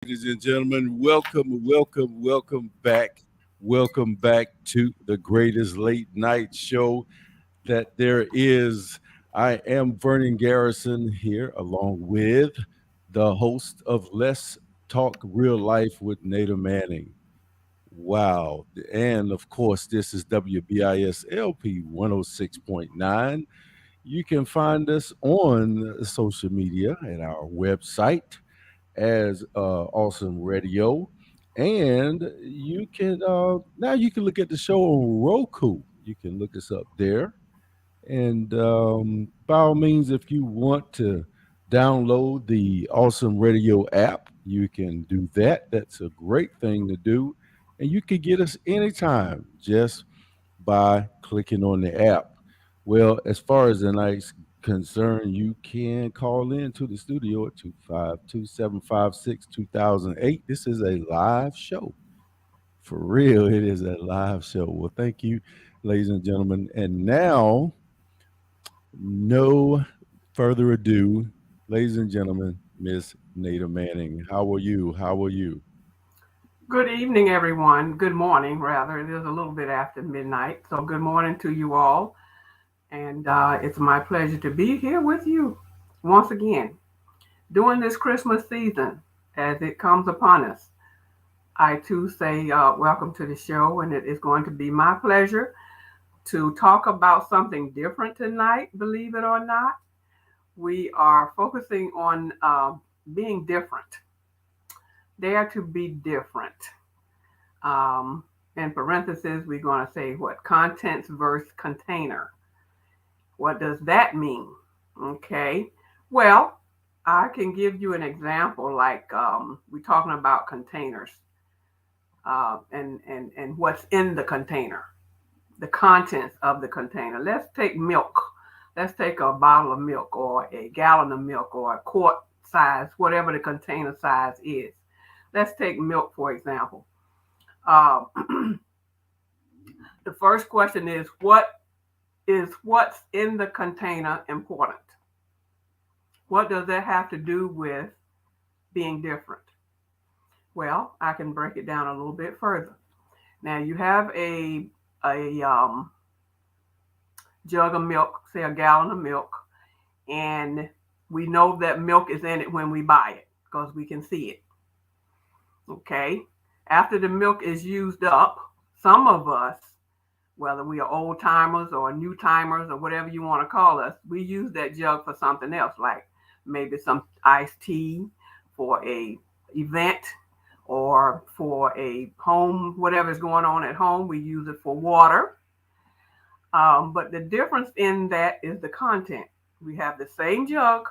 Ladies and gentlemen, welcome back. Welcome back to the greatest late night show that there is. I am Vernon Garrison here, along with the host of Let's Talk Real Life with Nada Manning. Wow. And of course, this is WBISLP 106.9. You can find us on social media at our website as Awesome Radio. And you can now you can look at the show on Roku. You can look us up there. And by all means, if you want to download the Awesome Radio app, you can do that. That's a great thing to do. And you can get us anytime just by clicking on the app. Well, as far as the night's concerned, you can call in to the studio at 252-756-2008. This is a live show. For real, it is a live show. Well, thank you, ladies and gentlemen. And now, no further ado, ladies and gentlemen, Miss Nada Manning. How are you? How are you? Good evening, everyone. Good morning, rather. It is a little bit after midnight. So, good morning to you all. And it's my pleasure to be here with you once again during this Christmas season as it comes upon us. I too say welcome to the show, and it is going to be my pleasure to talk about something different tonight, believe it or not. We are focusing on being different, dare to be different. In parentheses, we're going to say what? Contents versus container. What does that mean? Okay. Well, I can give you an example like we're talking about containers and what's in the container, the contents of the container. Let's take milk. Let's take a bottle of milk or a gallon of milk or a quart size, whatever the container size is. Let's take milk, for example. Uh, the first question is what's in the container important? What does that have to do with being different? Well, I can break it down a little bit further. Now you have a jug of milk, say a gallon of milk, and we know that milk is in it when we buy it because we can see it. Okay. After the milk is used up, some of us, whether we are old timers or new timers or whatever you want to call us, we use that jug for something else, like maybe some iced tea for a event or for a home, whatever's going on at home. We use it for water. But the difference in that is the content. We have the same jug,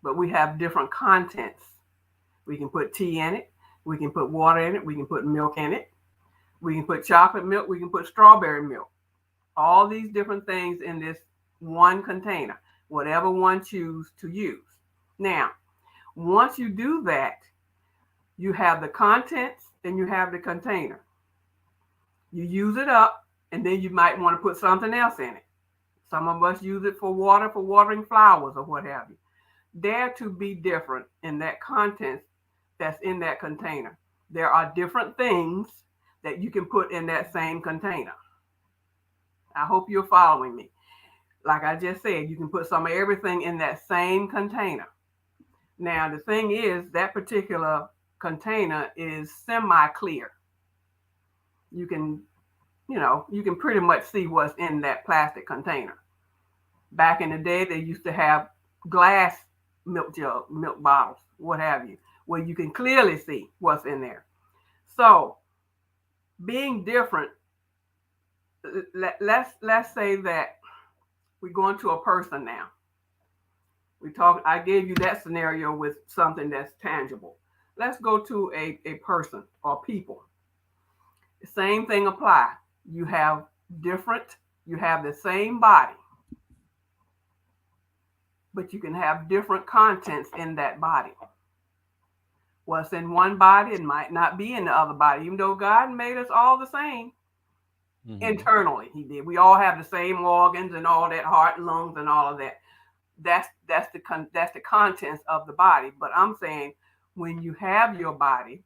but we have different contents. We can put tea in it. We can put water in it. We can put milk in it. We can put chocolate milk. We can put strawberry milk. All these different things in this one container, whatever one choose to use. Now, once you do that, you have the contents and you have the container. You use it up, and then you might want to put something else in it. Some of us use it for water, for watering flowers or what have you. Dare to be different in that content that's in that container. There are different things that you can put in that same container. I hope you're following me. Like I just said, you can put some of everything in that same container. Now, the thing is, that particular container is semi-clear. You can, you can pretty much see what's in that plastic container. Back in the day, they used to have glass milk jug, milk bottles, what have you, where you can clearly see what's in there. So, being different, let's say that we're going to a person now. I gave you that scenario with something that's tangible. Let's go to a person or people. The same thing apply. You have you have the same body, but you can have different contents in that body. What's in one body, it might not be in the other body, even though God made us all the same. Hmm. Internally, He did. We all have the same organs and all that, heart, lungs, and all of that. That's the contents of the body. But I'm saying When you have your body,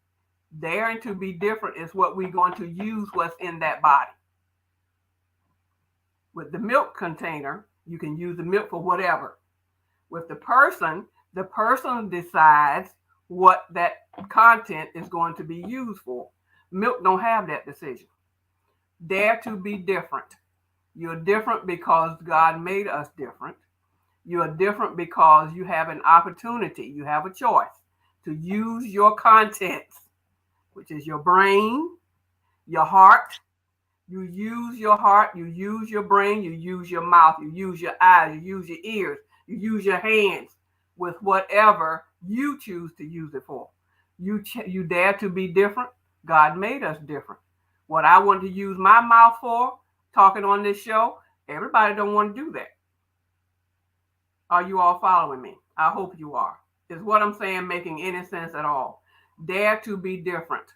daring to be different is what we're going to use what's in that body. With the milk container, you can use the milk for whatever. With the person decides what that content is going to be used for. Milk don't have that decision. Dare to be different. You're different because God made us different. You are different because you have an opportunity, you have a choice to use your contents, which is your brain, your heart. You use your heart, you use your brain, you use your mouth, you use your eyes, you use your ears, you use your hands with whatever you choose to use it for. You dare to be different. God made us different. What I want to use my mouth for, talking on this show, everybody don't want to do that. Are you all following me? I hope you are. Is what I'm saying making any sense at all? Dare to be different.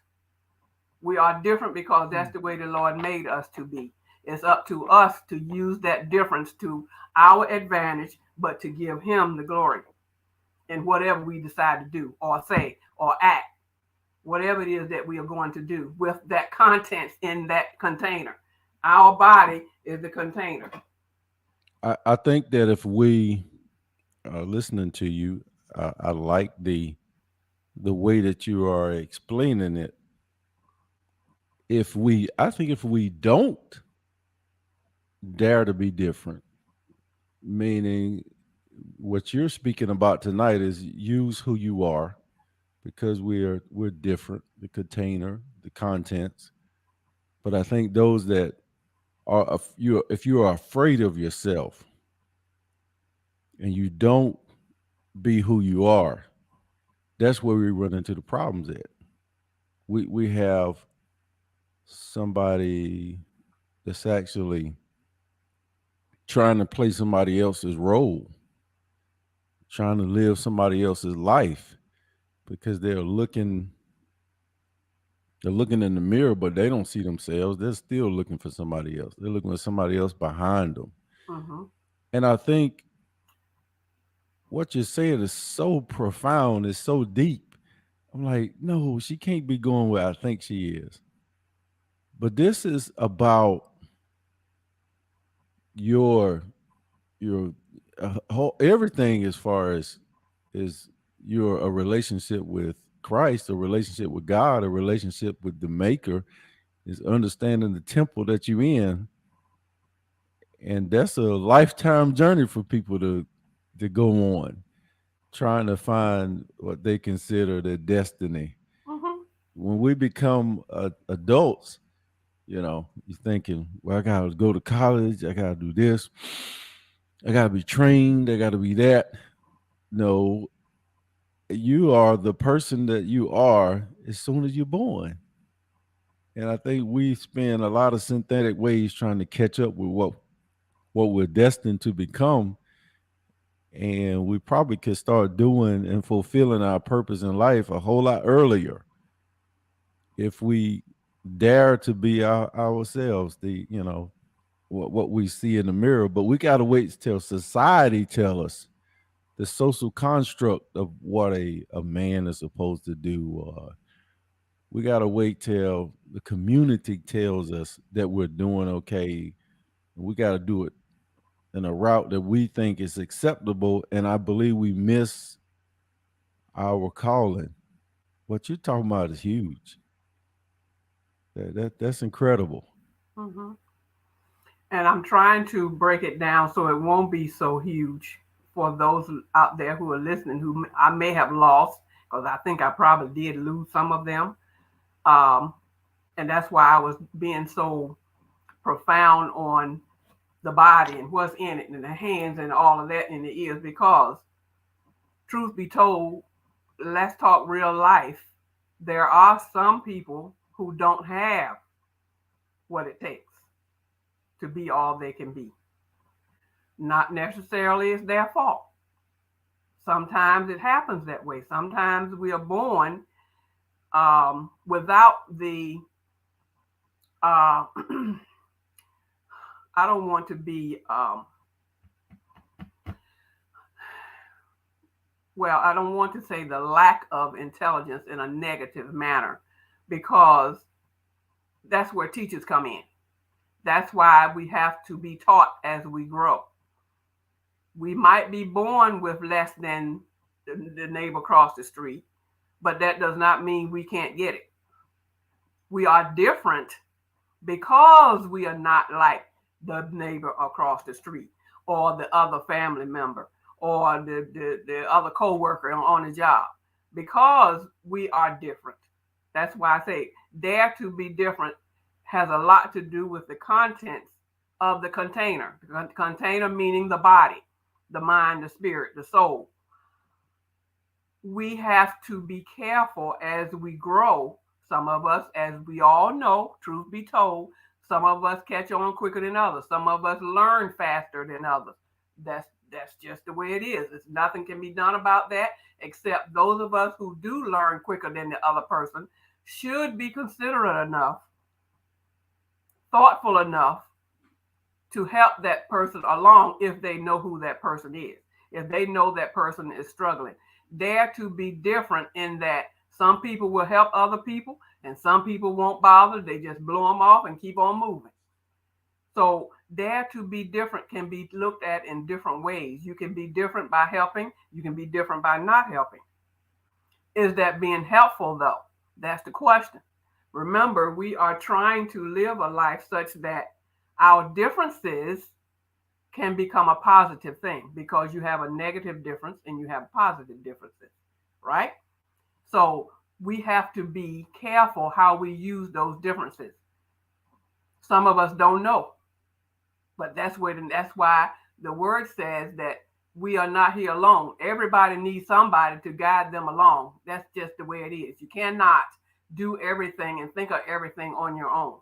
We are different because that's the way the Lord made us to be. It's up to us to use that difference to our advantage, but to give Him the glory in whatever we decide to do or say or act, whatever it is that we are going to do with that contents in that container. Our body is the container. I think that if we are listening to you, I like the way that you are explaining it. I think if we don't dare to be different, meaning what you're speaking about tonight is use who you are because we're different, the container, the contents. But I think those that are if you are afraid of yourself and you don't be who you are, that's where we run into the problems at. We have somebody that's actually trying to play somebody else's role, trying to live somebody else's life because they're looking in the mirror, but they don't see themselves. They're still looking for somebody else. They're looking for somebody else behind them. Mm-hmm. And I think what you're saying is so profound, it's so deep. I'm like, no, she can't be going where I think she is. But this is about your your whole everything as far as is your a relationship with Christ, a relationship with God, a relationship with the Maker is understanding the temple that you're in, and that's a lifetime journey for people to go on, trying to find what they consider their destiny. Mm-hmm. When we become adults, you're thinking, well, I gotta go to college, I gotta do this, I gotta be trained, I gotta be that. No, you are the person that you are as soon as you're born. And I think we spend a lot of synthetic ways trying to catch up with what we're destined to become. And we probably could start doing and fulfilling our purpose in life a whole lot earlier if we dare to be ourselves, what we see in the mirror. But we got to wait till society tell us the social construct of what a man is supposed to do. We got to wait till the community tells us that we're doing okay. We got to do it in a route that we think is acceptable. And I believe we miss our calling. What you're talking about is huge. That's incredible. Mm-hmm. And I'm trying to break it down so it won't be so huge for those out there who are listening who I may have lost because I think I probably did lose some of them. Um, and that's why I was being so profound on the body and what's in it and the hands and all of that in the ears because truth be told, let's talk real life. There are some people who don't have what it takes to be all they can be. Not necessarily it's their fault. Sometimes it happens that way. Sometimes we are born without the, I don't want to be, well, I don't want to say the lack of intelligence in a negative manner, because that's where teachers come in. That's why we have to be taught as we grow. We might be born with less than the neighbor across the street, but that does not mean we can't get it. We are different because we are not like the neighbor across the street, or the other family member, or the other co-worker on the job, because we are different. That's why I say dare to be different has a lot to do with the contents of the container. The container meaning the body, the mind, the spirit, the soul. We have to be careful as we grow. Some of us, as we all know, truth be told, some of us catch on quicker than others. Some of us learn faster than others. That's just the way it is. There's nothing can be done about that, except those of us who do learn quicker than the other person should be considerate enough, thoughtful enough to help that person along if they know who that person is, if they know that person is struggling. Dare to be different in that some people will help other people and some people won't bother. They just blow them off and keep on moving. So, dare to be different can be looked at in different ways. You can be different by helping, you can be different by not helping. Is that being helpful though? That's the question. Remember, we are trying to live a life such that our differences can become a positive thing, because you have a negative difference and you have positive differences, right? So we have to be careful how we use those differences. Some of us don't know, but that's why the word says that we are not here alone. Everybody needs somebody to guide them along. That's just the way it is. You cannot do everything and think of everything on your own,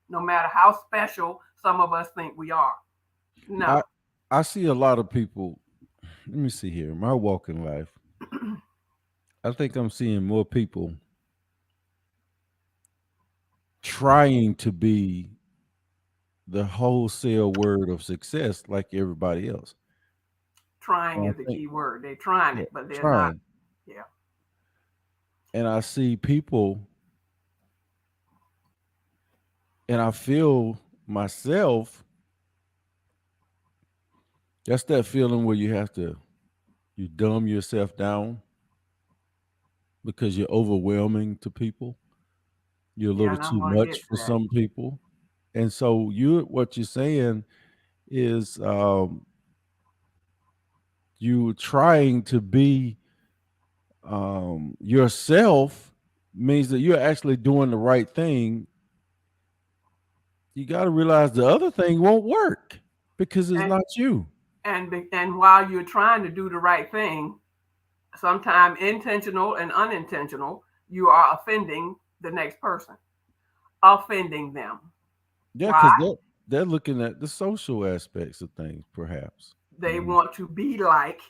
no matter how special some of us think we are. I No. I see a lot of people. Let me see here. My walk in life, I think I'm seeing more people trying to be the wholesale word of success like everybody else. Trying And I is the think, key word. They're trying yeah, it, but they're not. trying. Yeah. And I see people, and I feel myself. That's that feeling where you dumb yourself down because you're overwhelming to people. You're a Yeah, little and I'm too going to much get to for that. some people. And so what you're saying is you trying to be yourself means that you're actually doing the right thing. You got to realize the other thing won't work because it's And not you. and while you're trying to do the right thing, sometimes intentional and unintentional, you are offending the next person, offending them. Yeah, Why? because they're looking at the social aspects of things, perhaps. They want to be like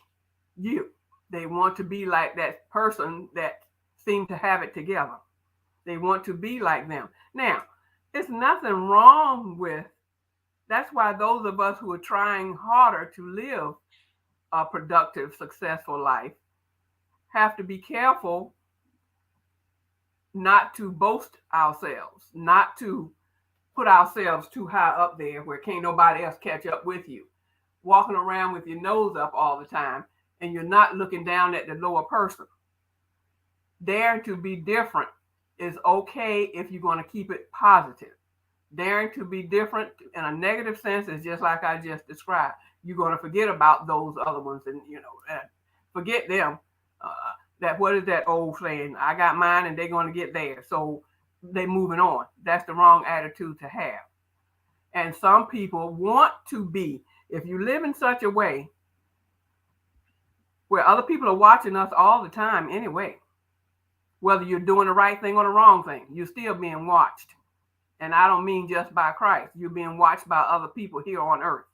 you. They want to be like that person that seemed to have it together. They want to be like them. Now, it's nothing wrong with. That's why those of us who are trying harder to live a productive, successful life have to be careful not to boast ourselves, not to put ourselves too high up there where can't nobody else catch up with you. Walking around with your nose up all the time and you're not looking down at the lower person. Daring to be different is okay if you're going to keep it positive. Daring to be different in a negative sense is just like I just described. You're going to forget about those other ones, and forget them. That what is that old saying? I got mine, and they're going to get theirs. So they're moving on. That's the wrong attitude to have. And some people want to be. If you live in such a way where other people are watching us all the time anyway, whether you're doing the right thing or the wrong thing, you're still being watched. And I don't mean just by Christ. You're being watched by other people here on earth.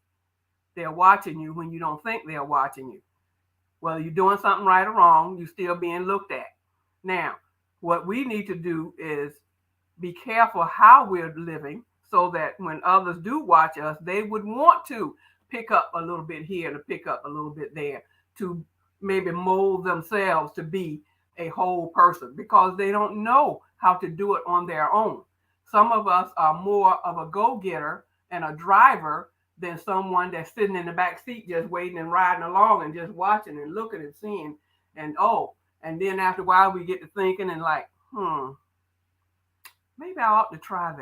They're watching you when you don't think they're watching you. Whether you're doing something right or wrong, you're still being looked at. Now, what we need to do is be careful how we're living so that when others do watch us, they would want to pick up a little bit here to pick up a little bit there to maybe mold themselves to be a whole person because they don't know how to do it on their own. Some of us are more of a go getter and a driver than someone that's sitting in the back seat just waiting and riding along and just watching and looking and seeing. And oh, and then after a while we get to thinking and like, maybe I ought to try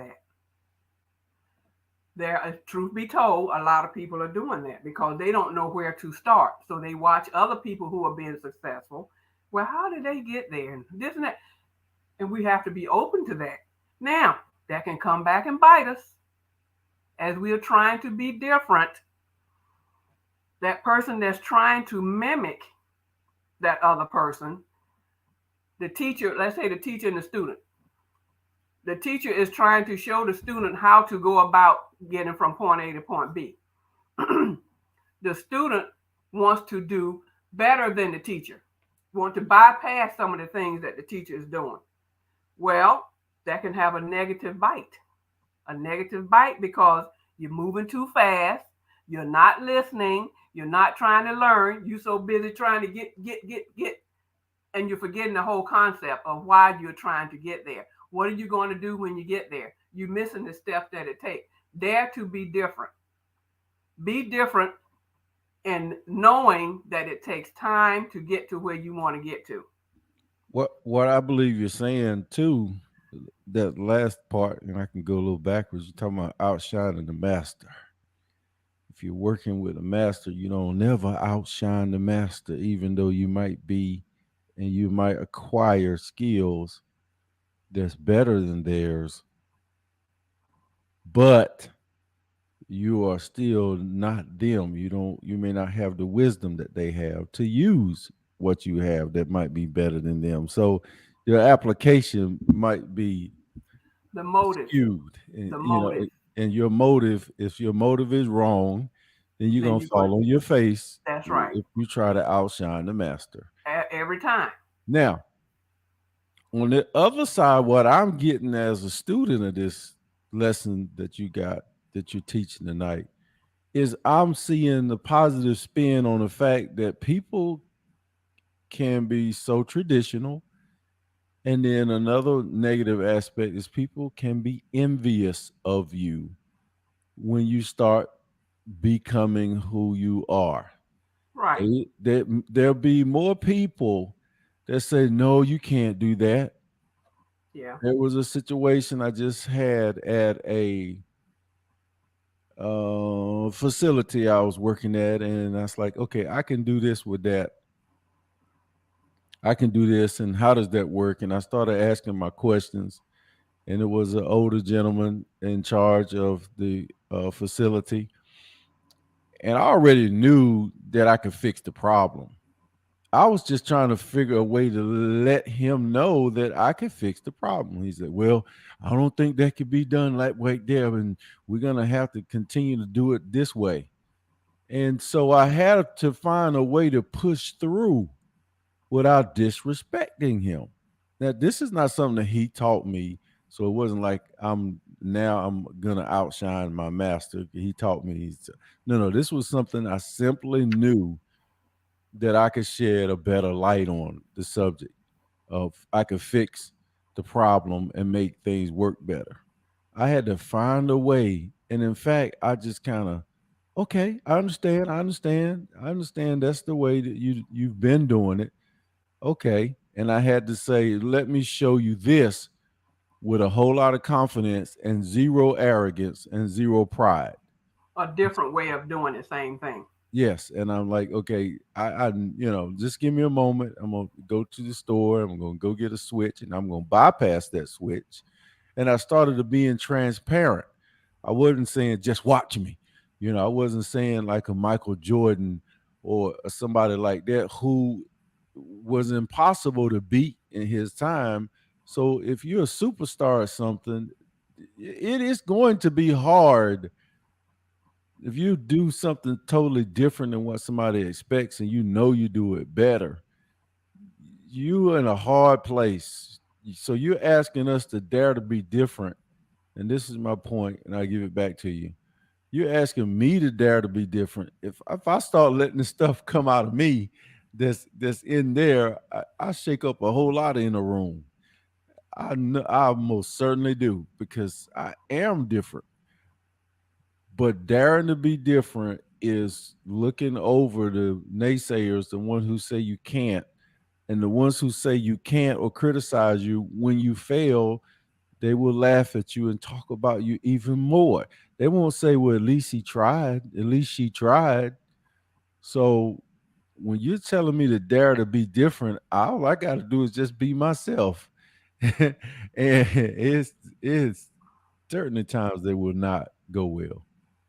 that. Truth be told, a lot of people are doing that because they don't know where to start. So they watch other people who are being successful. Well, how did they get there? And this and that. And we have to be open to that. Now, that can come back and bite us as we are trying to be different. That person that's trying to mimic that other person, the teacher, let's say the teacher and the student. The teacher is trying to show the student how to go about getting from point A to point B. The student wants to do better than the teacher, want to bypass some of the things that the teacher is doing. Well, that can have a negative bite. A negative bite because you're moving too fast, you're not listening, you're not trying to learn, you're so busy trying to get, and you're forgetting the whole concept of why you're trying to get there. What are you going to do when you get there? You're missing the steps that it takes. Dare to be different. Be different and knowing that it takes time to get to where you want to get to. What I believe you're saying too, that last part, and I can go a little backwards. You're talking about outshining the master. If you're working with a master, you don't never outshine the master, even though you might be and you might acquire skills that's better than theirs, but you are still not them. You may not have the wisdom that they have to use what you have that might be better than them. So your application might be The motive, skewed, and the motive. and your motive, if your motive is wrong, then you're Then gonna you're going. fall on your face That's right. if you try to outshine the master. Every time. Now, on the other side, what I'm getting as a student of this lesson that you're teaching tonight is I'm seeing the positive spin on the fact that people can be so traditional. And then another negative aspect is people can be envious of you when you start becoming who you are. Right. There'll be more people that say, no, you can't do that. Yeah. There was a situation I just had at a facility I was working at, and I was like, okay, I can do this with that. I can do this, and how does that work? And I started asking my questions, and it was an older gentleman in charge of the facility, and I already knew that I could fix the problem. I was just trying to figure a way to let him know that I could fix the problem. He said, "Well, I don't think that could be done like right there, and we're gonna have to continue to do it this way." And so I had to find a way to push through without disrespecting him. Now, this is not something that he taught me, so it wasn't like I'm gonna outshine my master. He taught me. No, no. This was something I simply knew that I could shed a better light on the subject of. I could fix the problem and make things work better. I had to find a way, and in fact, I just kind of, okay, I understand. I understand. I understand. That's the way that you've been doing it. Okay. And I had to say, let me show you this with a whole lot of confidence and zero arrogance and zero pride. A different way of doing the same thing. Yes. And I'm like, okay, just give me a moment. I'm going to go to the store. I'm going to go get a switch and I'm going to bypass that switch. And I started to being transparent. I wasn't saying, just watch me. I wasn't saying like a Michael Jordan or somebody like that who was impossible to beat in his time. So if you're a superstar or something, it is going to be hard if you do something totally different than what somebody expects and you do it better. You're in a hard place. So you're asking us to dare to be different. And this is my point, and I'll give it back to you. You're asking me to dare to be different. If I start letting this stuff come out of me, that's in there, I shake up a whole lot in a room. I most certainly do because I am different. But daring to be different is looking over the naysayers, the ones who say you can't, and the ones who say you can't or criticize you when you fail. They will laugh at you and talk about you even more. They won't say, "Well, at least he tried. At least she tried." So when you're telling me to dare to be different, all I got to do is just be myself. And it's certainly times they will not go well.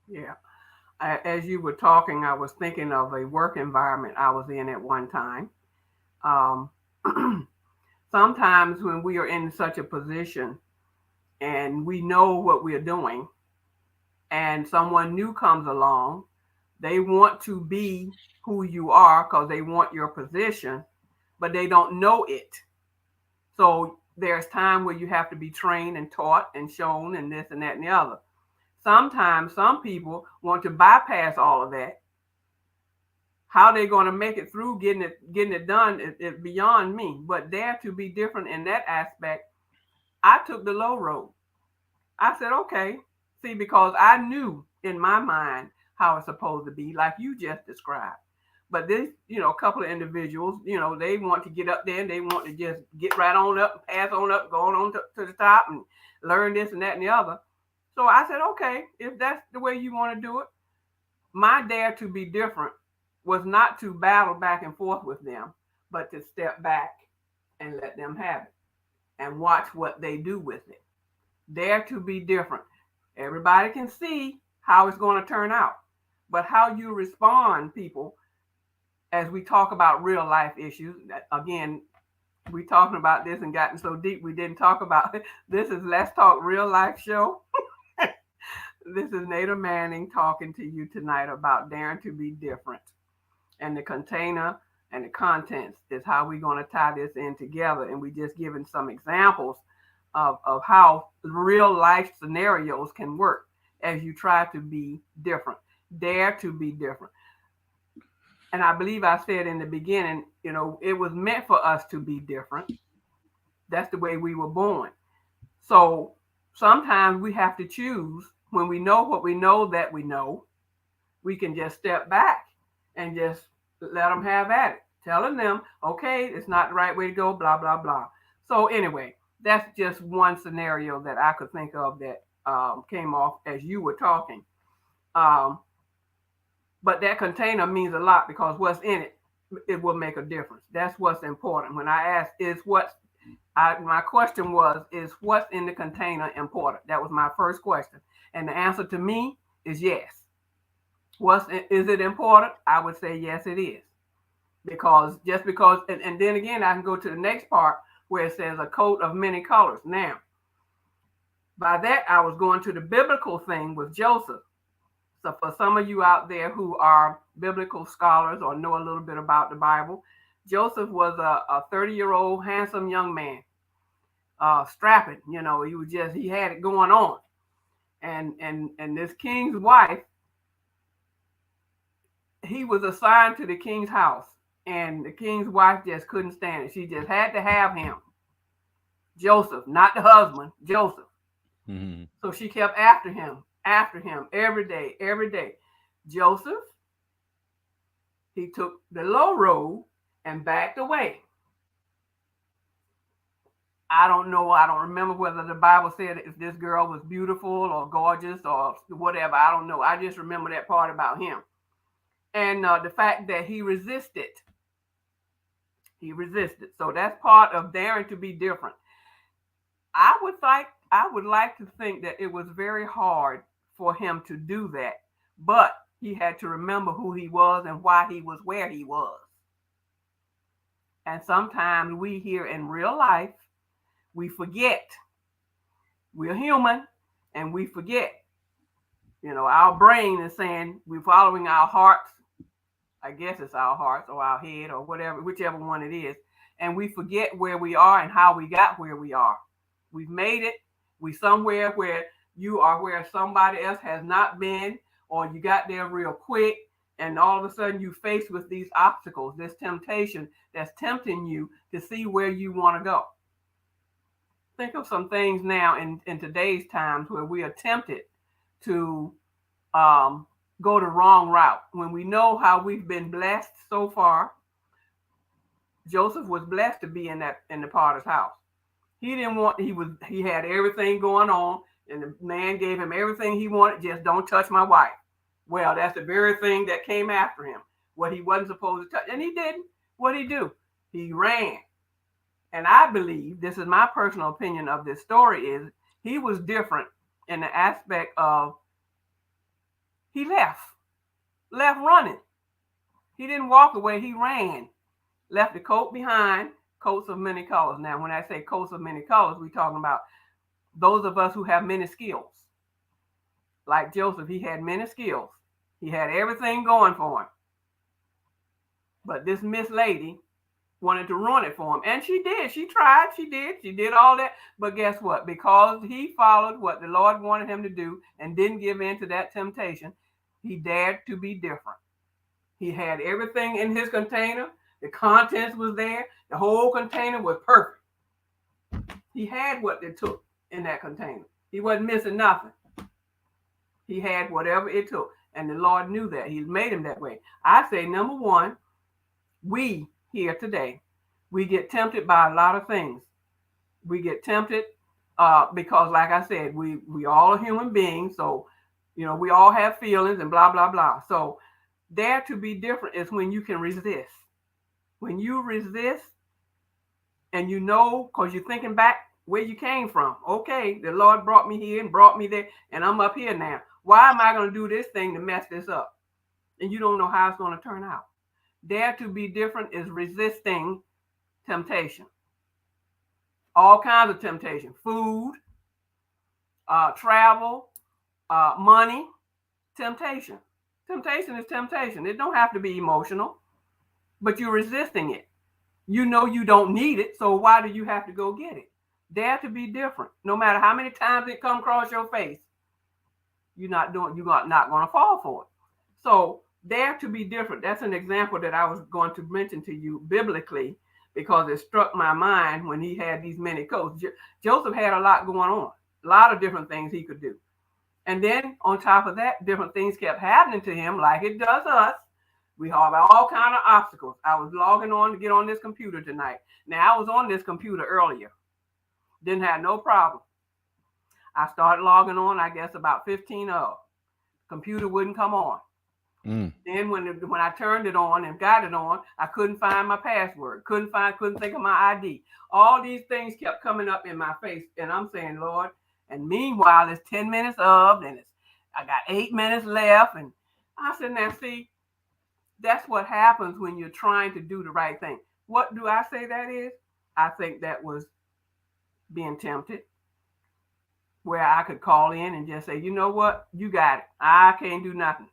Yeah. As you were talking, I was thinking of a work environment I was in at one time. Um, Sometimes when we are in such a position and we know what we're doing, and someone new comes along, they want to be who you are because they want your position, but they don't know it. So there's time where you have to be trained and taught and shown and this and that and the other. Sometimes some people want to bypass all of that. How they're going to make it through getting it done is beyond me. But dare to be different in that aspect, I took the low road. I said, okay, see, because I knew in my mind how it's supposed to be, like you just described. But this, a couple of individuals, they want to get up there and they want to just get right on up, pass on up, going on to the top and learn this and that and the other. So I said, okay, if that's the way you want to do it, my dare to be different was not to battle back and forth with them, but to step back and let them have it and watch what they do with it. Dare to be different. Everybody can see how it's going to turn out, but how you respond, people, as we talk about real life issues. Again, we talking about this and gotten so deep we didn't talk about it. This is Let's Talk Real Life show. This is Nada Manning talking to you tonight about daring to be different. And the container and the contents is how we're going to tie this in together. And we just given some examples of how real life scenarios can work as you try to be different, dare to be different. And I believe I said in the beginning, it was meant for us to be different. That's the way we were born. So sometimes we have to choose when we know what we know that we know, we can just step back and just let them have at it, telling them, okay, it's not the right way to go, blah, blah, blah. So, anyway, that's just one scenario that I could think of that came off as you were talking. Um, but that container means a lot because what's in it, it will make a difference. That's what's important. When I asked, my question was, is what's in the container important? That was my first question. And the answer to me is yes. Is it important? I would say yes, it is. Because just because, and then again, I can go to the next part where it says a coat of many colors. Now, by that, I was going to the biblical thing with Joseph. So for some of you out there who are biblical scholars or know a little bit about the Bible, Joseph was a 30-year-old handsome young man, strapping. He had it going on, and this king's wife, he was assigned to the king's house, and the king's wife just couldn't stand it. She just had to have him, Joseph, not the husband, Joseph. Mm-hmm. So she kept after him every day, every day. Joseph, he took the low road and backed away. I don't know. I don't remember whether the Bible said if this girl was beautiful or gorgeous or whatever. I don't know. I just remember that part about him. And the fact that he resisted. He resisted. So that's part of daring to be different. I would like to think that it was very hard for him to do that, but he had to remember who he was and why he was where he was. And sometimes we here in real life, we forget. We're human and we forget. Our brain is saying we're following our hearts. I guess it's our hearts or our head or whatever, whichever one it is. And we forget where we are and how we got where we are. We've made it. We somewhere where you are where somebody else has not been, or you got there real quick. And all of a sudden you faced with these obstacles, this temptation that's tempting you to see where you want to go. Think of some things now in today's times where we are tempted to um, go the wrong route. When we know how we've been blessed so far, Joseph was blessed to be in the Potter's house. He didn't want he had everything going on, and the man gave him everything he wanted. Just don't touch my wife. Well, that's the very thing that came after him. What he wasn't supposed to touch, and he didn't. What did he do? He ran. And I believe this is my personal opinion of this story is he was different in the aspect of he left running. He didn't walk away. He ran. Left the coat behind, coats of many colors. Now, when I say coats of many colors, we're talking about those of us who have many skills. Like Joseph, he had many skills. He had everything going for him. But this Miss Lady wanted to ruin it for him. And she did. She tried. She did. She did all that. But guess what? Because he followed what the Lord wanted him to do and didn't give in to that temptation, he dared to be different. He had everything in his container. The contents was there. The whole container was perfect. He had what it took in that container. He wasn't missing nothing. He had whatever it took. And the Lord knew that. He made him that way. I say, number one, we here today, we get tempted by a lot of things. We get tempted because, like I said, we all are human beings. So, we all have feelings and blah, blah, blah. So dare to be different is when you can resist. When you resist and because you're thinking back where you came from. Okay, the Lord brought me here and brought me there, and I'm up here now. Why am I going to do this thing to mess this up? And you don't know how it's going to turn out. Dare to be different is resisting temptation. All kinds of temptation. Food, travel, money, temptation. Temptation is temptation. It don't have to be emotional, but you're resisting it. You know you don't need it, so why do you have to go get it? Dare to be different. No matter how many times it comes across your face, you're not going to fall for it. So dare to be different. That's an example that I was going to mention to you biblically because it struck my mind when he had these many coats. Joseph had a lot going on, a lot of different things he could do. And then on top of that, different things kept happening to him like it does us. We have all kind of obstacles. I was logging on to get on this computer tonight. Now, I was on this computer earlier. Didn't have no problem. I started logging on, I guess, about 15 of. Computer wouldn't come on. Then when I turned it on and got it on, I couldn't find my password. Couldn't think of my ID. All these things kept coming up in my face. And I'm saying, Lord, and meanwhile, it's 10 minutes of, and I got 8 minutes left. And I said, now see, that's what happens when you're trying to do the right thing. What do I say that is? I think that was being tempted, where I could call in and just say, you know what? You got it. I can't do nothing.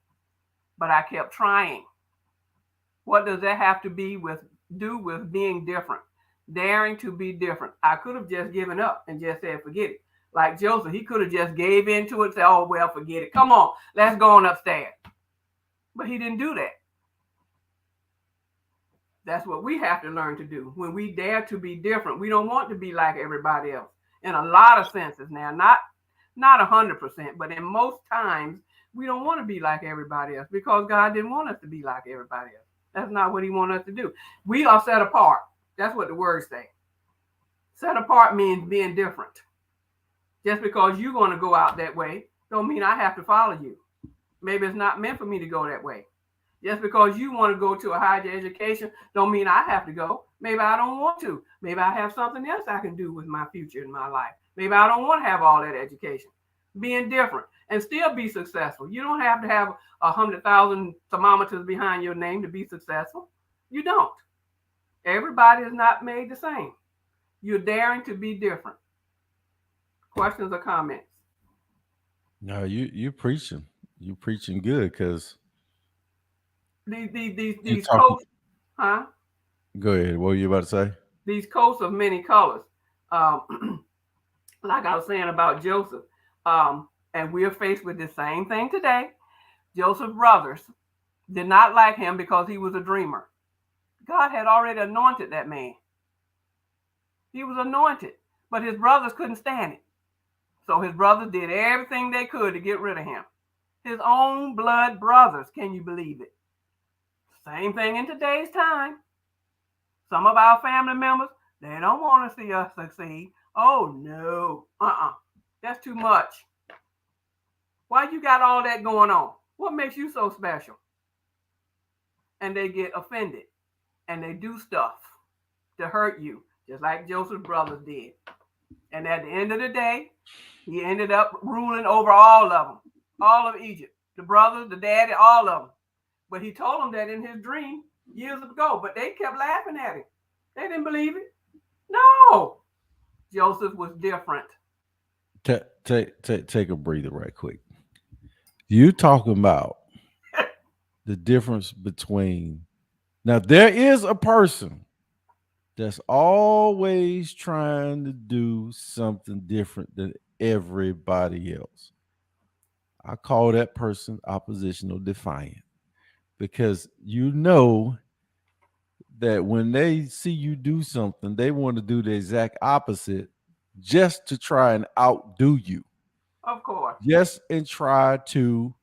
But I kept trying. What does that have to do with being different? Daring to be different. I could have just given up and just said, forget it. Like Joseph, he could have just gave into it and said, oh, well, forget it. Come on, let's go on upstairs. But he didn't do that. That's what we have to learn to do. When we dare to be different, we don't want to be like everybody else in a lot of senses. Now, not 100%, but in most times, we don't want to be like everybody else because God didn't want us to be like everybody else. That's not what he wanted us to do. We are set apart. That's what the words say. Set apart means being different. Just because you're going to go out that way, don't mean I have to follow you. Maybe it's not meant for me to go that way. Just because you want to go to a higher education, don't mean I have to go. Maybe I don't want to. Maybe I have something else I can do with my future in my life. Maybe I don't want to have all that education. Being different and still be successful. You don't have to have 100,000 thermometers behind your name to be successful. You don't. Everybody is not made the same. You're daring to be different. Questions or comments? No, you preaching. You preaching good because you These talking. coats, huh? Go ahead. What were you about to say? These coats of many colors. Like I was saying about Joseph, and we're faced with the same thing today. Joseph's brothers did not like him because he was a dreamer. God had already anointed that man. He was anointed, but his brothers couldn't stand it. So his brothers did everything they could to get rid of him. His own blood brothers, can you believe it? Same thing in today's time. Some of our family members, they don't want to see us succeed. Oh no, that's too much. Why you got all that going on? What makes you so special? And they get offended and they do stuff to hurt you, just like Joseph's brothers did. And at the end of the day, he ended up ruling over all of them, all of Egypt, the brothers, the daddy, all of them. But he told them that in his dream years ago, but they kept laughing at him. They didn't believe it. No, Joseph was different. Take a breather right quick. You talking about the difference between now there is a person that's always trying to do something different than everybody else. I call that person oppositional defiant because you know that when they see you do something, they want to do the exact opposite just to try and outdo you. Of course. Just and try to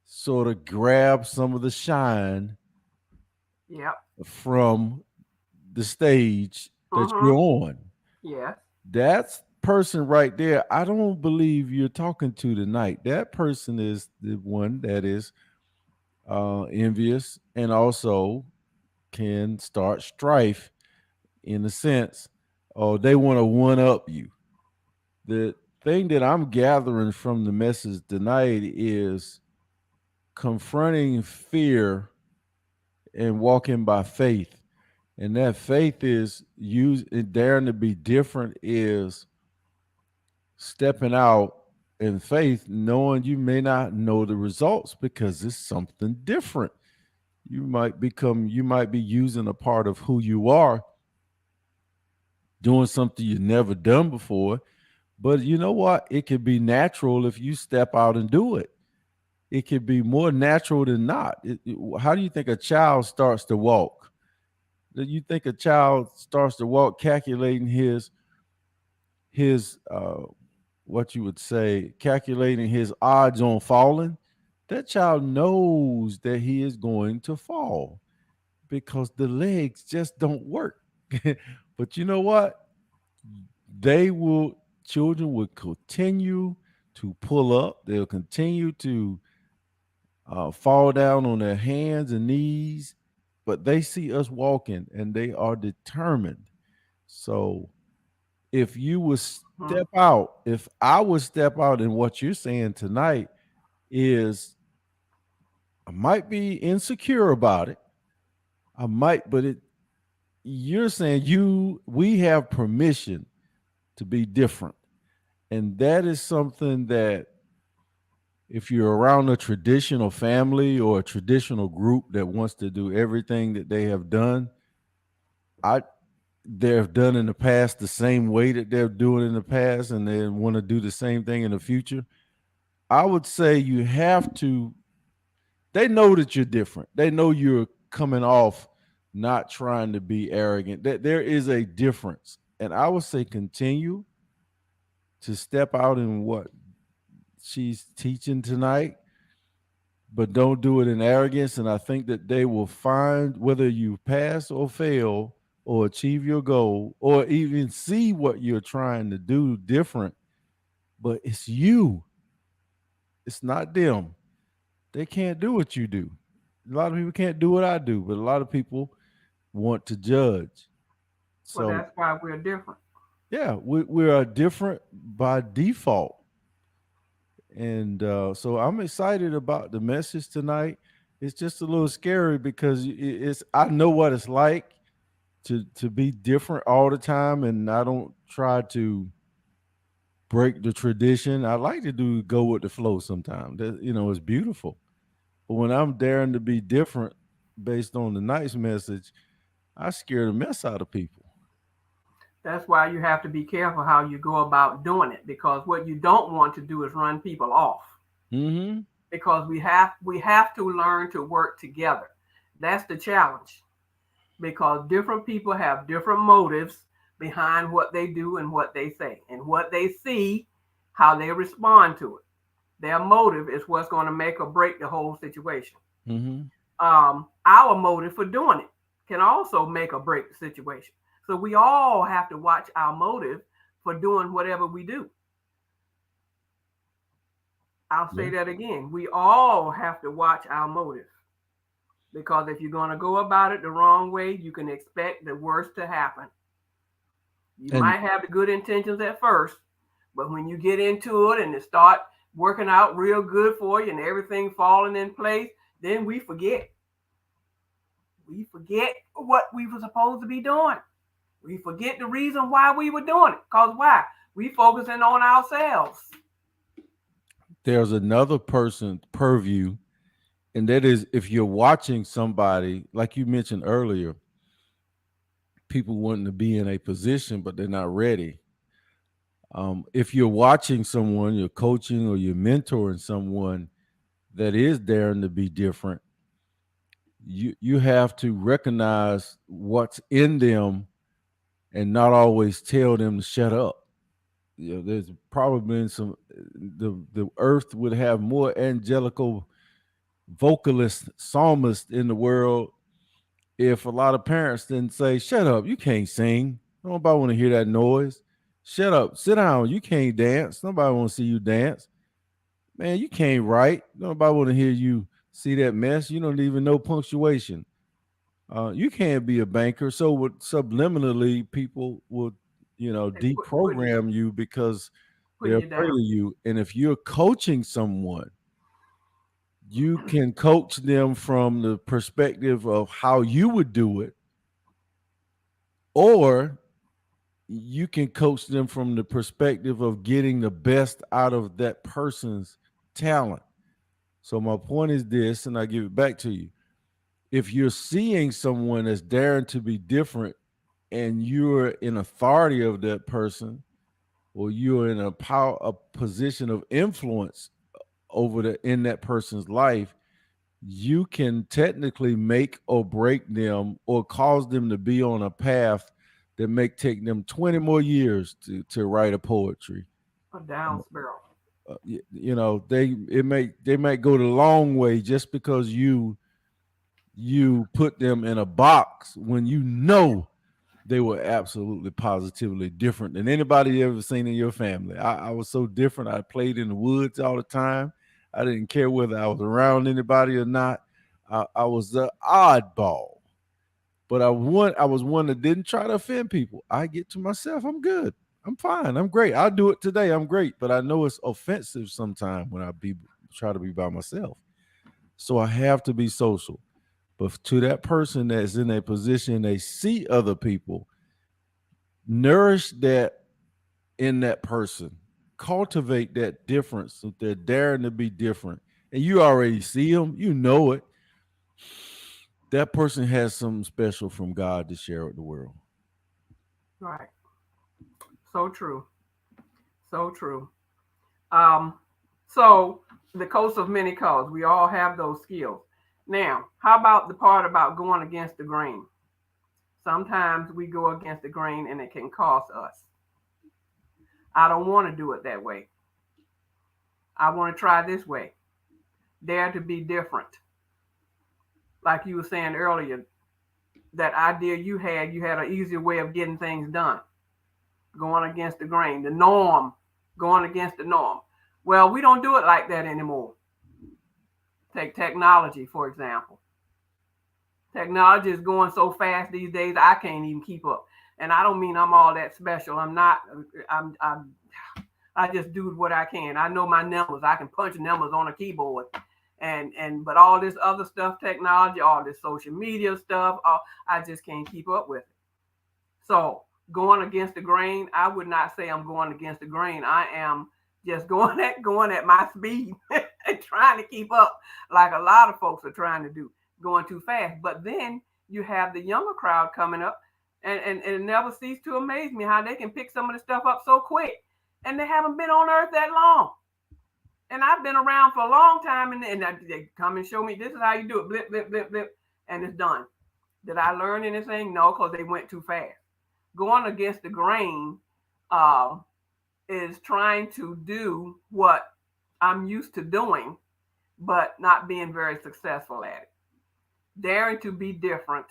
sort of grab some of the shine Yep. from the stage that you're Mm-hmm. on. Yes. That's person right there. I don't believe you're talking to tonight. That person is the one that is envious and also can start strife in a sense. Oh, they want to one up you. The thing that I'm gathering from the message tonight is confronting fear and walking by faith. And that faith is daring to be different is stepping out in faith, knowing you may not know the results because it's something different. You might be using a part of who you are, doing something you've never done before. But you know what? It could be natural if you step out and do it. It could be more natural than not. How do you think a child starts to walk? Do you think a child starts to walk calculating his what you would say, calculating his odds on falling? That child knows that he is going to fall because the legs just don't work. But you know what? They will, children will continue to pull up. They'll continue to fall down on their hands and knees, but they see us walking and they are determined. So if you would Mm-hmm. step out, if I would step out, and what you're saying tonight is I might be insecure about it. I might, but you're saying we have permission to be different. And that is something that if you're around a traditional family or a traditional group that wants to do everything that they have done, I they've done in the past the same way that they're doing in the past and they want to do the same thing in the future. I would say you have to, they know that you're different. They know you're coming off not trying to be arrogant. That there is a difference. And I would say continue to step out in what she's teaching tonight, but don't do it in arrogance. And I think that they will find whether you pass or fail or achieve your goal or even see what you're trying to do different, but it's you, it's not them. They can't do what you do. A lot of people can't do what I do, but a lot of people want to judge. Well, So, that's why we're different. yeah, we are different by default. And so I'm excited about the message tonight. It's just a little scary because it's I know what it's like to be different all the time, and I don't try to break the tradition. I like to do go with the flow sometimes. That it's beautiful. But when I'm daring to be different based on the night's message, I scare the mess out of people. That's why you have to be careful how you go about doing it because what you don't want to do is run people off. Hmm. because we have to learn to work together. That's the challenge, because different people have different motives behind what they do and what they say and what they see, how they respond to it. Their motive is what's going to make or break the whole situation. Mm-hmm. Our motive for doing it can also make or break the situation. So we all have to watch our motive for doing whatever we do. I'll Yeah. say that again. We all have to watch our motive, because if you're going to go about it the wrong way, you can expect the worst to happen. You And might have the good intentions at first, but when you get into it and it start working out real good for you and everything falling in place, then we forget. We forget what we were supposed to be doing. We forget the reason why we were doing it. Because why? We focusing on ourselves. there's another person purview, and that is if you're watching somebody, like you mentioned earlier, people wanting to be in a position, but they're not ready. If you're watching someone, you're coaching or you're mentoring someone that is daring to be different, you have to recognize what's in them and not always tell them to shut up. You know, there's probably been some the earth would have more angelical vocalist psalmists in the world if a lot of parents didn't say, "Shut up, you can't sing. Nobody want to hear that noise. Shut up, sit down. You can't dance. Nobody want to see you dance. Man, you can't write. Nobody want to hear you see that mess. You don't even know punctuation. You can't be a banker." So, with subliminally, people would, They deprogram you because they're putting you afraid down. of you. And if you're coaching someone, you can coach them from the perspective of how you would do it, or you can coach them from the perspective of getting the best out of that person's talent. So my point is this, and I give it back to you. If you're seeing someone that's daring to be different and you're in authority of that person, or you're in a position of influence over the in that person's life, you can technically make or break them or cause them to be on a path that may take them 20 more years to write a poetry. A down spiral. They might go the long way just because you put them in a box when you know they were absolutely positively different than anybody you ever seen in your family. I was so different. I played in the woods all the time. I didn't care whether I was around anybody or not. I was the oddball, but I was one that didn't try to offend people. I get to myself. I'm good. I'm fine. I'm great. I'll do it today. I'm great. But I know it's offensive sometimes when I try to be by myself. So I have to be social. But to that person that's in a position they see other people, nourish that in that person. Cultivate that difference so they're daring to be different. And you already see them, you know it. That person has something special from God to share with the world. Right. So true. So true. Um, so the coast of many colors. We all have those skills. Now, how about the part about going against the grain? Sometimes we go against the grain and it can cost us. I don't want to do it that way. I want to try this way. Dare to be different. Like you were saying earlier, that idea you had an easier way of getting things done, going against the grain, the norm, going against the norm. Well, we don't do it like that anymore. Take technology, for example. Technology is going so fast these days, I can't even keep up. And I don't mean I'm all that special. I'm not. I just do what I can. I know my numbers. I can punch numbers on a keyboard, but all this other stuff, technology, all this social media stuff, I just can't keep up with it. So going against the grain, I would not say I'm going against the grain. I am just going at my speed and trying to keep up, like a lot of folks are trying to do, going too fast. But then you have the younger crowd coming up, and it never ceases to amaze me how they can pick some of the stuff up so quick, and they haven't been on Earth that long, And I've been around for a long time, and they come and show me this is how you do it, blip, blip, blip, blip, and it's done. Did I learn anything? No, because they went too fast. Going against the grain uh, is trying to do what I'm used to doing, but not being very successful at it. Daring to be different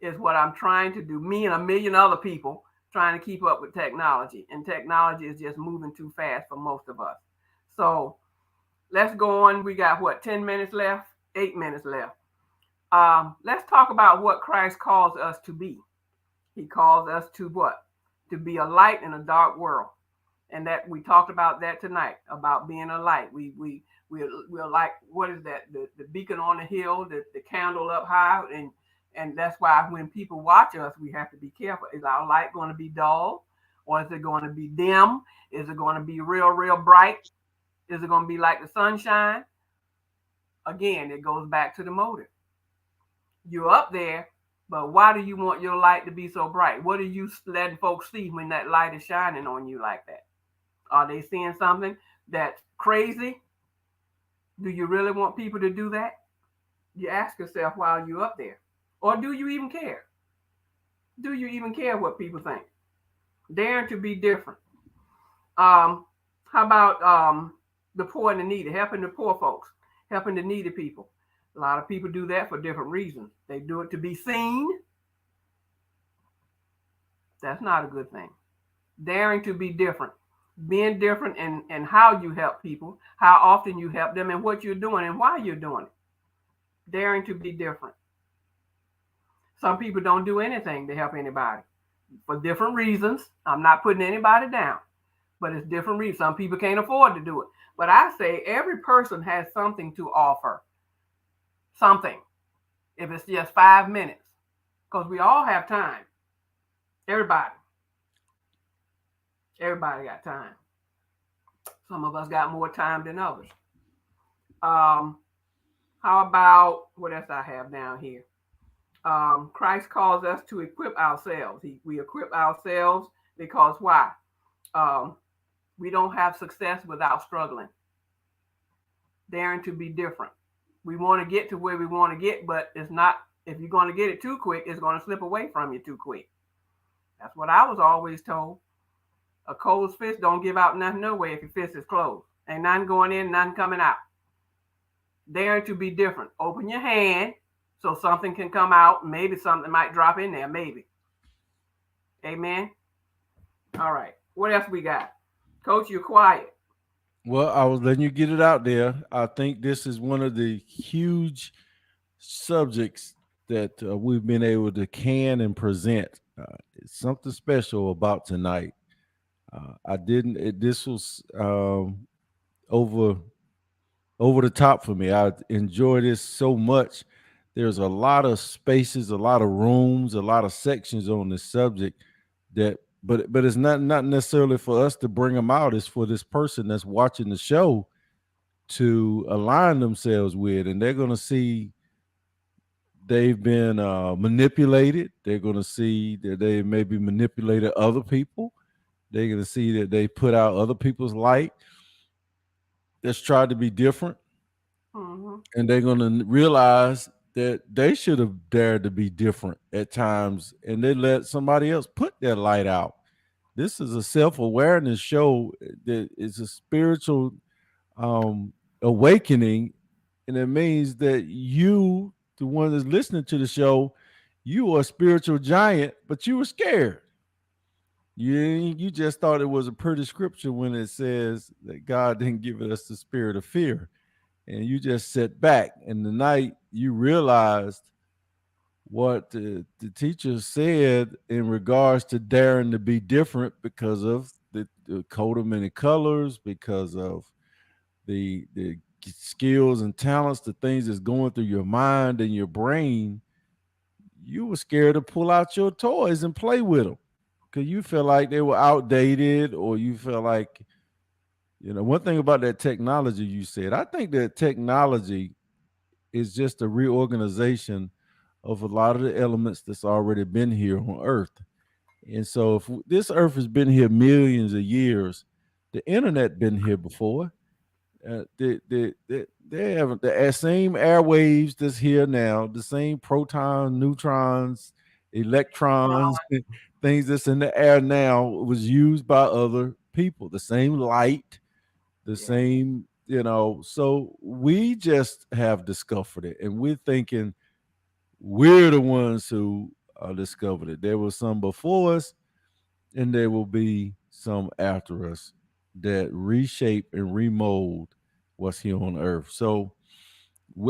is what I'm trying to do. Me and a million other people trying to keep up with technology, and technology is just moving too fast for most of us. So let's go on. We got what, 10 minutes left? 8 minutes left. Let's talk about what Christ calls us to be. He calls us to what? To be a light in a dark world. And that we talked about that tonight, about being a light. We're like, what is that? The beacon on the hill, the candle up high, and that's why when people watch us, we have to be careful. Is our light going to be dull, or is it going to be dim? Is it going to be real, real bright? Is it going to be like the sunshine? Again, it goes back to the motive. You're up there, but why do you want your light to be so bright? What are you letting folks see when that light is shining on you like that? Are they seeing something that's crazy? Do you really want people to do that? You ask yourself while you're up there. Or do you even care? Do you even care what people think? Daring to be different. How about the poor and the needy, helping the poor folks, helping the needy people? A lot of people do that for different reasons. They do it to be seen. That's not a good thing. Daring to be different. Being different in how you help people, how often you help them, and what you're doing and why you're doing it. Daring to be different. Some people don't do anything to help anybody for different reasons. I'm not putting anybody down, but it's different reasons. Some people can't afford to do it. But I say every person has something to offer. Something. If it's just 5 minutes. Because we all have time. Everybody. Everybody got time. Some of us got more time than others. Um, how about what else I have down here? Christ calls us to equip ourselves. We equip ourselves because why? Um, we don't have success without struggling. Daring to be different. We want to get to where we want to get, but it's not. If you're going to get it too quick, it's going to slip away from you too quick. That's what I was always told. A closed fist don't give out nothing no way if your fist is closed. Ain't nothing going in, nothing coming out. Daring to be different. Open your hand so something can come out. Maybe something might drop in there. Maybe. Amen. All right. What else we got? Coach, you're quiet. Well, I was letting you get it out there. I think this is one of the huge subjects that we've been able to can and present. It's something special about tonight. I didn't. This was over over the top for me. I enjoy this so much. There's a lot of spaces, a lot of rooms, a lot of sections on this subject that but it's not necessarily for us to bring them out. It's for this person that's watching the show to align themselves with, and they're going to see they've been manipulated. They're going to see that they maybe manipulated other people. They're going to see that they put out other people's light that's tried to be different, Mm-hmm. and they're going to realize that they should have dared to be different at times, and they let somebody else put their light out. This is a self-awareness show that is a spiritual awakening, and it means that you, the one that's listening to the show, you are a spiritual giant, but you were scared. You just thought it was a pretty scripture when it says that God didn't give us the spirit of fear, and you just sit back. And the night you realized what the teacher said in regards to daring to be different because of the coat of many colors, because of the skills and talents, the things that's going through your mind and your brain, you were scared to pull out your toys and play with them because you felt like they were outdated, or you felt like, one thing about that technology you said, I think that technology is just a reorganization of a lot of the elements that's already been here on Earth. And so if this Earth has been here millions of years, the internet been here before. They have the same airwaves that's here now, the same protons, neutrons, electrons, things that's in the air now was used by other people. The same light, the Yes. same, So we just have discovered it, and we're thinking we're the ones who discovered it. There was some before us, and there will be some after us that reshape and remold what's here on earth. So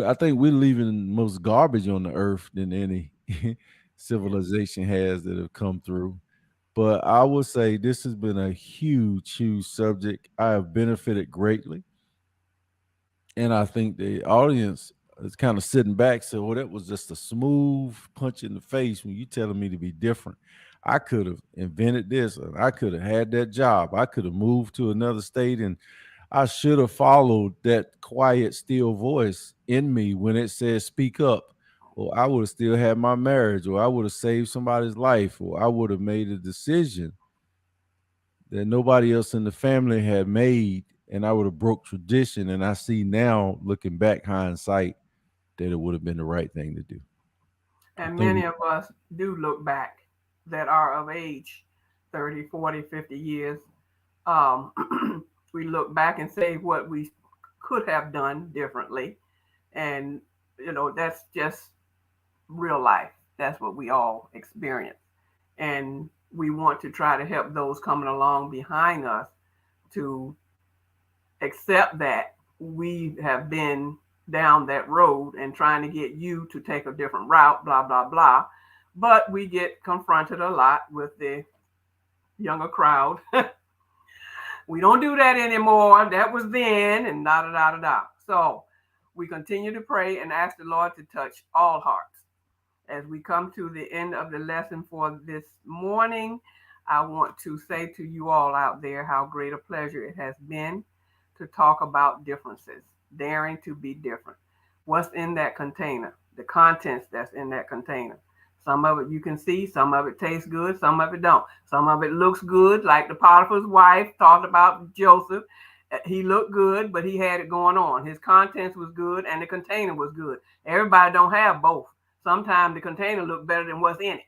I think we're leaving most garbage on the earth than any Yes. civilization has that have come through. But I would say this has been a huge, huge subject. I have benefited greatly. And I think the audience is kind of sitting back, so well, that was just a smooth punch in the face when you telling me to be different. I could have invented this, and I could have had that job. I could have moved to another state, and I should have followed that quiet, still voice in me when it says speak up. Or I would have still had my marriage, or I would have saved somebody's life, or I would have made a decision that nobody else in the family had made, and I would have broke tradition. And I see now, looking back, hindsight, that it would have been the right thing to do. I And think many we, of us do look back that are of age 30, 40, 50 years. Um, we look back and say what we could have done differently. And, that's just real life. That's what we all experience. And we want to try to help those coming along behind us to accept that we have been down that road and trying to get you to take a different route, blah, blah, blah. But we get confronted a lot with the younger crowd. We don't do that anymore. That was then, and da da da da da. So we continue to pray and ask the Lord to touch all hearts. As we come to the end of the lesson for this morning, I want to say to you all out there how great a pleasure it has been to talk about differences, daring to be different. What's in that container, the contents that's in that container. Some of it you can see, some of it tastes good, some of it don't. Some of it looks good, like the Potiphar's wife talked about Joseph. He looked good, but he had it going on. His contents was good and the container was good. Everybody don't have both. Sometimes the container look better than what's in it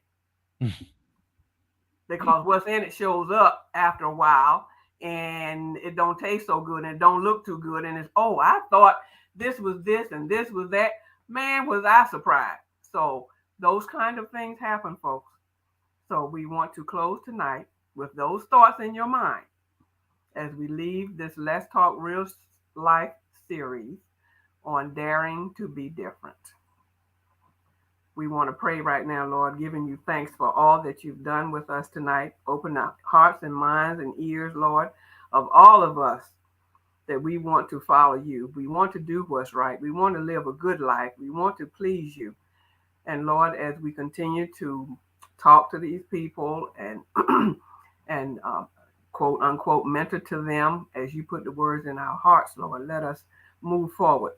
because what's in it shows up after a while and it don't taste so good and it don't look too good and it's, oh, I thought this was this and this was that. Man, was I surprised. So those kind of things happen, folks. So we want to close tonight with those thoughts in your mind as we leave this Let's Talk Real Life series on daring to be different. We want to pray right now, Lord, giving you thanks for all that you've done with us tonight. Open up hearts and minds and ears, Lord, of all of us that we want to follow you. We want to do what's right. We want to live a good life. We want to please you. And Lord, as we continue to talk to these people and and quote unquote mentor to them as you put the words in our hearts, Lord, let us move forward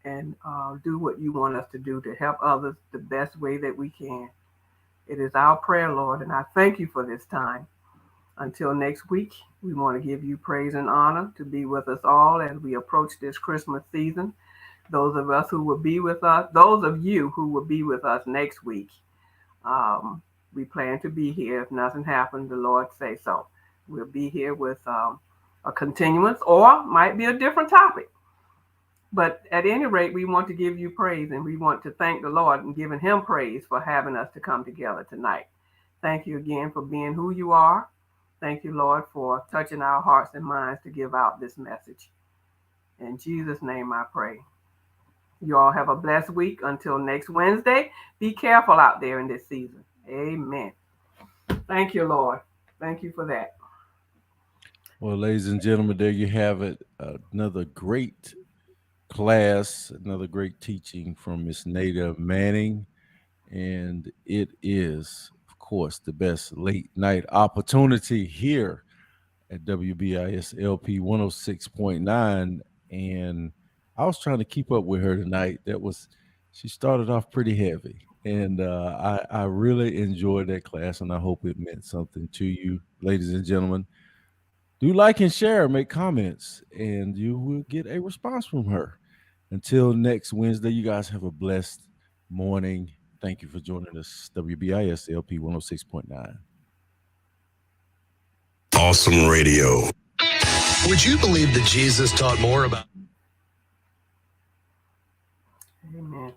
and do what you want us to do to help others the best way that we can. It is our prayer, Lord, and I thank you for this time. Until next week, we want to give you praise and honor to be with us all as we approach this Christmas season. Those of us who will be with us, those of you who will be with us next week, um, we plan to be here. If nothing happens, the Lord say so. We'll be here with a continuance or might be a different topic. But at any rate, we want to give you praise and we want to thank the Lord and giving him praise for having us to come together tonight. Thank you again for being who you are. Thank you, Lord, for touching our hearts and minds to give out this message. In Jesus' name I pray. You all have a blessed week. Until next Wednesday, be careful out there in this season. Amen. Thank you, Lord. Thank you for that. well, ladies and gentlemen, there you have it. Another great class, another great teaching from Miss Nada Manning. And it is, of course, the best late night opportunity here at WBISLP 106.9. And I was trying to keep up with her tonight. She started off pretty heavy. And I really enjoyed that class, and I hope it meant something to you, ladies and gentlemen. Do like and share, make comments, and you will get a response from her. Until next Wednesday, you guys have a blessed morning. Thank you for joining us. WBISLP 106.9. Awesome radio. Would you believe that Jesus taught more about Amen.